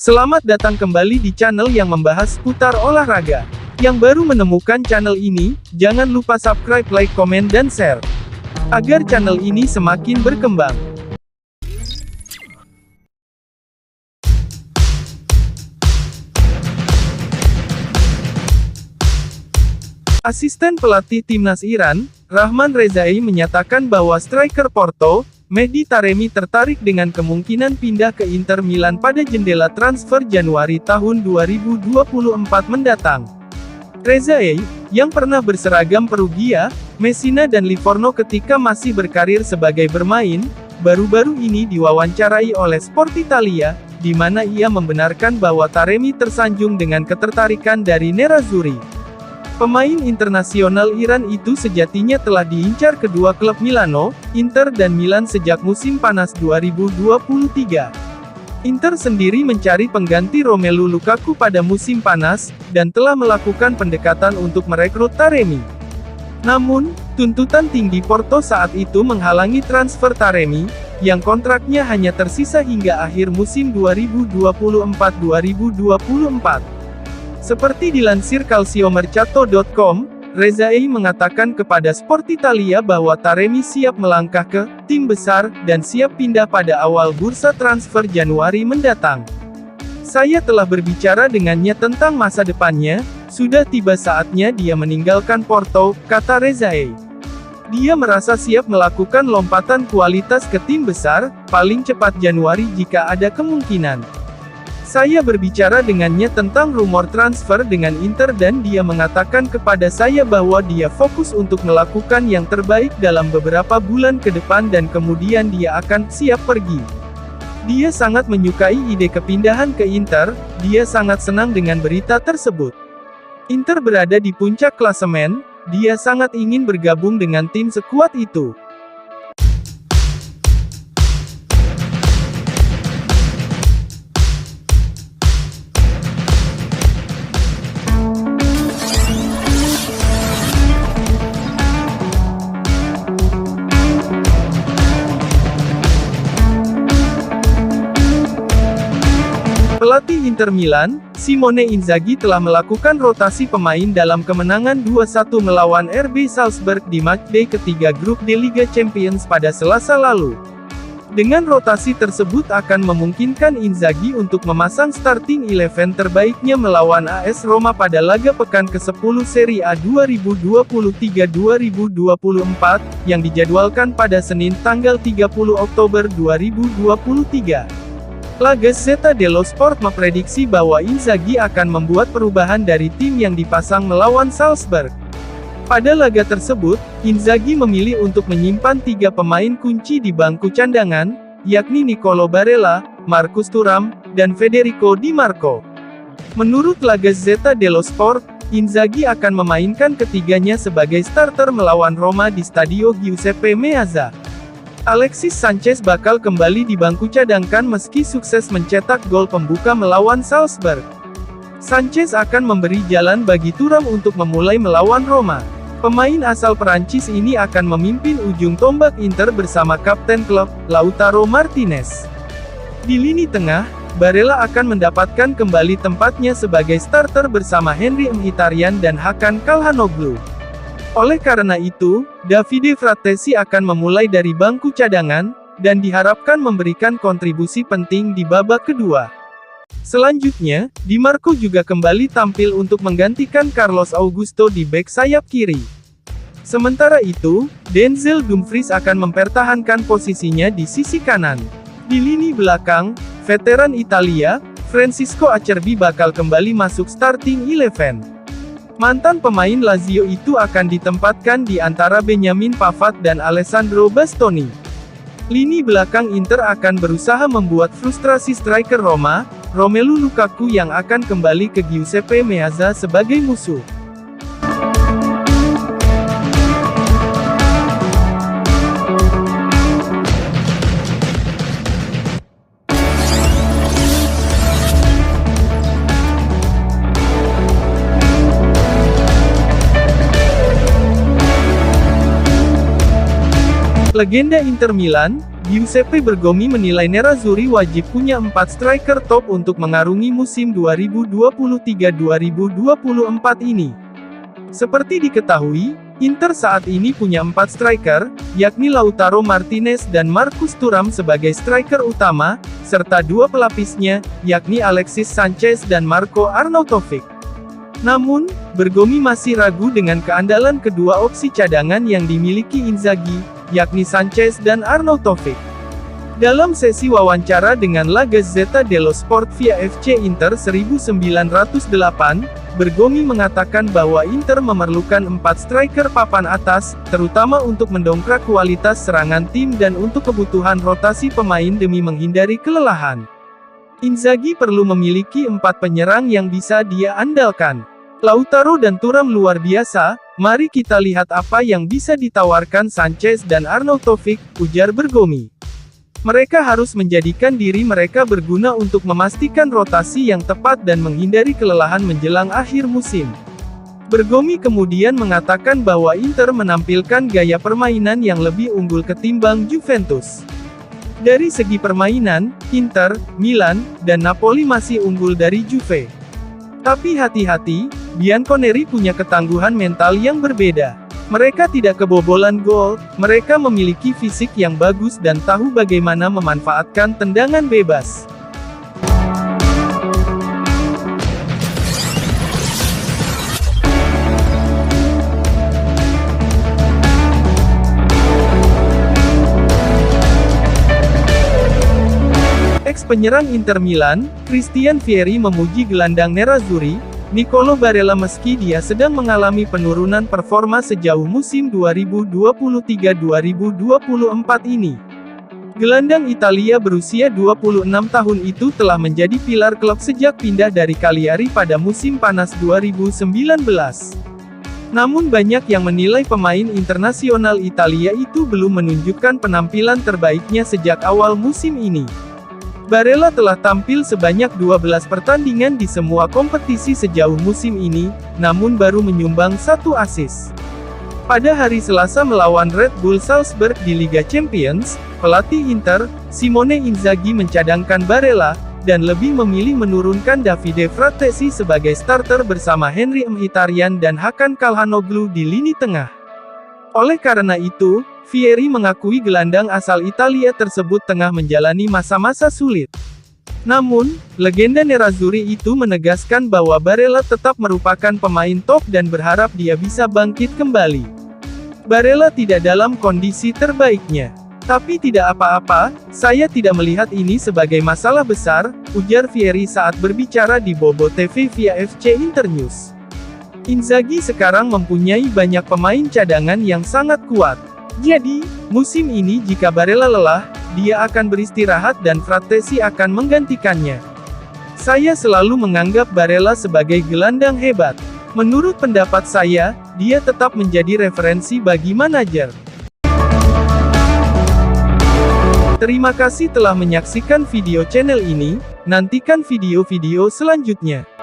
Selamat datang kembali di channel yang membahas seputar olahraga. Yang baru menemukan channel ini, jangan lupa subscribe, like, komen, dan share. Agar channel ini semakin berkembang. Asisten pelatih timnas Iran, Rahman Rezai menyatakan bahwa striker Porto, Mehdi Taremi tertarik dengan kemungkinan pindah ke Inter Milan pada jendela transfer Januari tahun 2024 mendatang. Rezai, yang pernah berseragam Perugia, Messina dan Livorno ketika masih berkarir sebagai bermain, baru-baru ini diwawancarai oleh Sport Italia, di mana ia membenarkan bahwa Taremi tersanjung dengan ketertarikan dari Nerazzurri. Pemain internasional Iran itu sejatinya telah diincar kedua klub Milano, Inter dan Milan sejak musim panas 2023. Inter sendiri mencari pengganti Romelu Lukaku pada musim panas, dan telah melakukan pendekatan untuk merekrut Taremi. Namun, tuntutan tinggi Porto saat itu menghalangi transfer Taremi, yang kontraknya hanya tersisa hingga akhir musim 2024-2024. Seperti dilansir calciomercato.com, Rezai mengatakan kepada Sport Italia bahwa Taremi siap melangkah ke tim besar dan siap pindah pada awal bursa transfer Januari mendatang. Saya telah berbicara dengannya tentang masa depannya, sudah tiba saatnya dia meninggalkan Porto, kata Rezai. Dia merasa siap melakukan lompatan kualitas ke tim besar, paling cepat Januari jika ada kemungkinan. Saya berbicara dengannya tentang rumor transfer dengan Inter dan dia mengatakan kepada saya bahwa dia fokus untuk melakukan yang terbaik dalam beberapa bulan ke depan dan kemudian dia akan siap pergi. Dia sangat menyukai ide kepindahan ke Inter, dia sangat senang dengan berita tersebut. Inter berada di puncak klasemen, dia sangat ingin bergabung dengan tim sekuat itu. Pelatih Inter Milan, Simone Inzaghi telah melakukan rotasi pemain dalam kemenangan 2-1 melawan RB Salzburg di matchday ketiga grup D Liga Champions pada Selasa lalu. Dengan rotasi tersebut akan memungkinkan Inzaghi untuk memasang starting 11 terbaiknya melawan AS Roma pada laga pekan ke-10 Serie A 2023-2024, yang dijadwalkan pada Senin tanggal 30 Oktober 2023. La Gazzetta dello Sport memprediksi bahwa Inzaghi akan membuat perubahan dari tim yang dipasang melawan Salzburg. Pada laga tersebut, Inzaghi memilih untuk menyimpan 3 pemain kunci di bangku cadangan, yakni Nicolo Barella, Marcus Thuram, dan Federico Di Marco. Menurut La Gazzetta dello Sport, Inzaghi akan memainkan ketiganya sebagai starter melawan Roma di Stadio Giuseppe Meazza. Alexis Sanchez bakal kembali di bangku cadangkan meski sukses mencetak gol pembuka melawan Salzburg. Sanchez akan memberi jalan bagi Thuram untuk memulai melawan Roma. Pemain asal Perancis ini akan memimpin ujung tombak Inter bersama kapten klub, Lautaro Martinez. Di lini tengah, Barella akan mendapatkan kembali tempatnya sebagai starter bersama Henry Mkhitaryan dan Hakan Calhanoglu. Oleh karena itu, Davide Frattesi akan memulai dari bangku cadangan, dan diharapkan memberikan kontribusi penting di babak kedua. Selanjutnya, Di Marco juga kembali tampil untuk menggantikan Carlos Augusto di bek sayap kiri. Sementara itu, Denzel Dumfries akan mempertahankan posisinya di sisi kanan. Di lini belakang, veteran Italia, Francisco Acerbi bakal kembali masuk starting 11. Mantan pemain Lazio itu akan ditempatkan di antara Benjamin Pavard dan Alessandro Bastoni. Lini belakang Inter akan berusaha membuat frustrasi striker Roma, Romelu Lukaku yang akan kembali ke Giuseppe Meazza sebagai musuh. Legenda Inter Milan, Giuseppe Bergomi menilai Nerazzurri wajib punya 4 striker top untuk mengarungi musim 2023-2024 ini. Seperti diketahui, Inter saat ini punya 4 striker, yakni Lautaro Martinez dan Marcus Thuram sebagai striker utama, serta 2 pelapisnya, yakni Alexis Sanchez dan Marco Arnautovic. Namun, Bergomi masih ragu dengan keandalan kedua opsi cadangan yang dimiliki Inzaghi, yakni Sanchez dan Arnautovic. Dalam sesi wawancara dengan La Gazzetta dello Sport via FC Inter 1908, Bergomi mengatakan bahwa Inter memerlukan 4 striker papan atas, terutama untuk mendongkrak kualitas serangan tim dan untuk kebutuhan rotasi pemain demi menghindari kelelahan. Inzaghi perlu memiliki 4 penyerang yang bisa dia andalkan. Lautaro dan Thuram luar biasa, mari kita lihat apa yang bisa ditawarkan Sanchez dan Arnautovic, ujar Bergomi. Mereka harus menjadikan diri mereka berguna untuk memastikan rotasi yang tepat dan menghindari kelelahan menjelang akhir musim. Bergomi kemudian mengatakan bahwa Inter menampilkan gaya permainan yang lebih unggul ketimbang Juventus. Dari segi permainan, Inter, Milan, dan Napoli masih unggul dari Juve. Tapi hati-hati, Bianconeri punya ketangguhan mental yang berbeda. Mereka tidak kebobolan gol, mereka memiliki fisik yang bagus dan tahu bagaimana memanfaatkan tendangan bebas. Ex-penyerang Inter Milan, Christian Vieri memuji gelandang Nerazzurri, Nicolo Barella meski dia sedang mengalami penurunan performa sejauh musim 2023-2024 ini. Gelandang Italia berusia 26 tahun itu telah menjadi pilar klub sejak pindah dari Cagliari pada musim panas 2019. Namun banyak yang menilai pemain internasional Italia itu belum menunjukkan penampilan terbaiknya sejak awal musim ini. Barella telah tampil sebanyak 12 pertandingan di semua kompetisi sejauh musim ini, namun baru menyumbang 1 assist. Pada hari Selasa melawan Red Bull Salzburg di Liga Champions, pelatih Inter, Simone Inzaghi mencadangkan Barella, dan lebih memilih menurunkan Davide Frattesi sebagai starter bersama Henry Mkhitaryan dan Hakan Calhanoglu di lini tengah. Oleh karena itu, Vieri mengakui gelandang asal Italia tersebut tengah menjalani masa-masa sulit. Namun, legenda Nerazzurri itu menegaskan bahwa Barella tetap merupakan pemain top dan berharap dia bisa bangkit kembali. Barella tidak dalam kondisi terbaiknya. Tapi tidak apa-apa, saya tidak melihat ini sebagai masalah besar, ujar Vieri saat berbicara di Bobo TV via FC Internews. Inzaghi sekarang mempunyai banyak pemain cadangan yang sangat kuat. Jadi, musim ini jika Barella lelah, dia akan beristirahat dan Frattesi akan menggantikannya. Saya selalu menganggap Barella sebagai gelandang hebat. Menurut pendapat saya, dia tetap menjadi referensi bagi manajer. Terima kasih telah menyaksikan video channel ini, nantikan video-video selanjutnya.